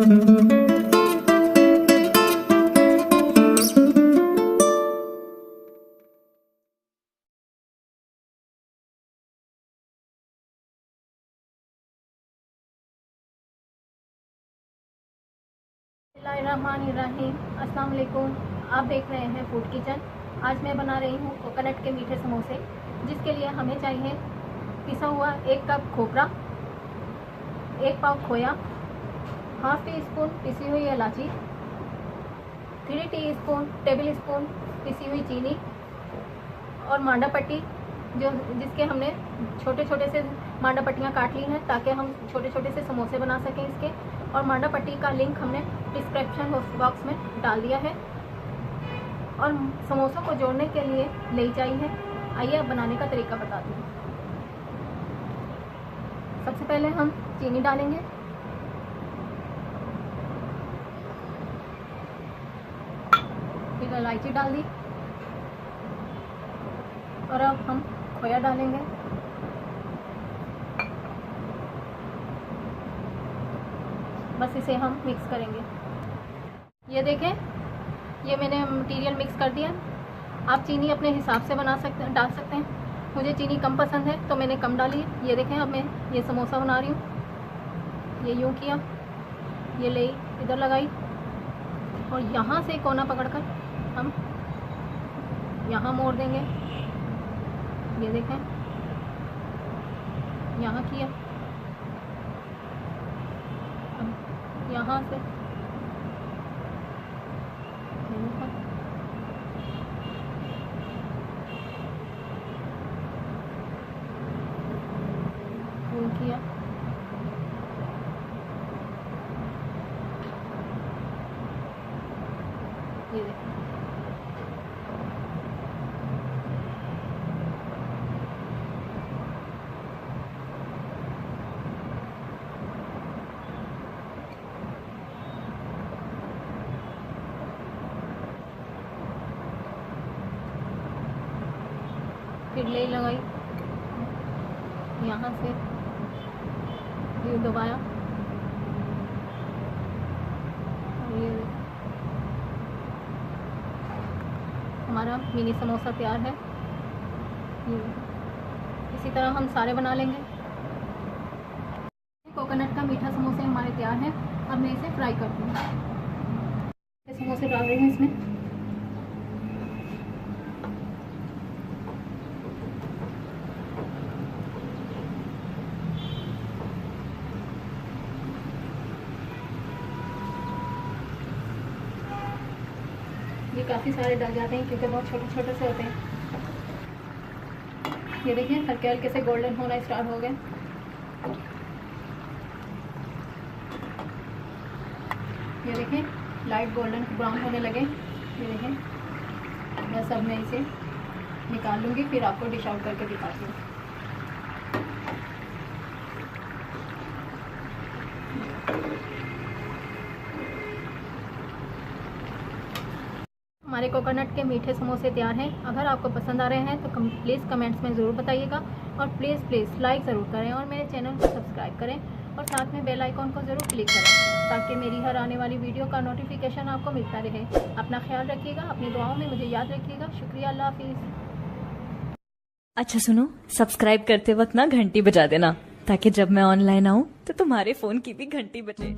अस्सलाम वालेकुम। आप देख रहे हैं फूड किचन। आज मैं बना रही हूँ कोकोनट के मीठे समोसे, जिसके लिए हमें चाहिए पिसा हुआ 1 कप खोपरा, 1 पाव खोया, हाफ टी स्पून पिसी हुई इलायची, 3 टीस्पून टेबल स्पून पिसी हुई चीनी और मांडा पट्टी, जिसके हमने छोटे छोटे से मांडा पट्टियाँ काट ली हैं ताकि हम छोटे छोटे से समोसे बना सकें इसके। और मांडा पट्टी का लिंक हमने डिस्क्रिप्शन बॉक्स में डाल दिया है। और समोसों को जोड़ने के लिए ले चाहिए। आइए अब बनाने का तरीका बताती हूँ। सबसे पहले हम चीनी डालेंगे, फिर इलायची डाल दी और अब हम खोया डालेंगे। बस इसे हम मिक्स करेंगे। ये देखें, ये मैंने मटेरियल मिक्स कर दिया। आप चीनी अपने हिसाब से डाल सकते हैं। मुझे चीनी कम पसंद है तो मैंने कम डाली है। ये देखें, अब मैं ये समोसा बना रही हूँ। ये यूँ किया, ये ले इधर लगाई और यहाँ से कोना पकड़कर हम यहाँ मोड़ देंगे। ये देखें, यहाँ किया, अब यहाँ से किया, ये देखें। फिर ले लगाई, यहाँ से ये दबाया, ये हमारा मिनी समोसा तैयार है। ये इसी तरह हम सारे बना लेंगे। कोकोनट का मीठा समोसे हमारे तैयार हैं। अब मैं इसे फ्राई करती हूँ। समोसे डाल रही हूँ इसमें। ये काफ़ी सारे डल जाते हैं क्योंकि बहुत छोटे छोटे से होते हैं। ये देखिए, हल्के हल्के से गोल्डन होना स्टार्ट हो गए। ये देखें, लाइट गोल्डन ब्राउन होने लगे। ये देखें, बस अब मैं इसे निकाल लूँगी, फिर आपको डिश आउट करके दिखाती हूँ। हमारे कोकोनट के मीठे समोसे तैयार हैं। अगर आपको पसंद आ रहे हैं तो प्लीज़ कमेंट्स में ज़रूर बताइएगा और प्लीज़ लाइक ज़रूर करें और मेरे चैनल को सब्सक्राइब करें और साथ में बेल आइकॉन को ज़रूर क्लिक करें ताकि मेरी हर आने वाली वीडियो का नोटिफिकेशन आपको मिलता रहे। अपना ख्याल रखिएगा, अपनी दुआओं में मुझे याद रखिएगा। शुक्रिया, अल्लाह हाफिज़। अच्छा सुनो, सब्सक्राइब करते वक्त ना घंटी बजा देना ताकि जब मैं ऑनलाइन आऊँ तो तुम्हारे फ़ोन की भी घंटी बजे।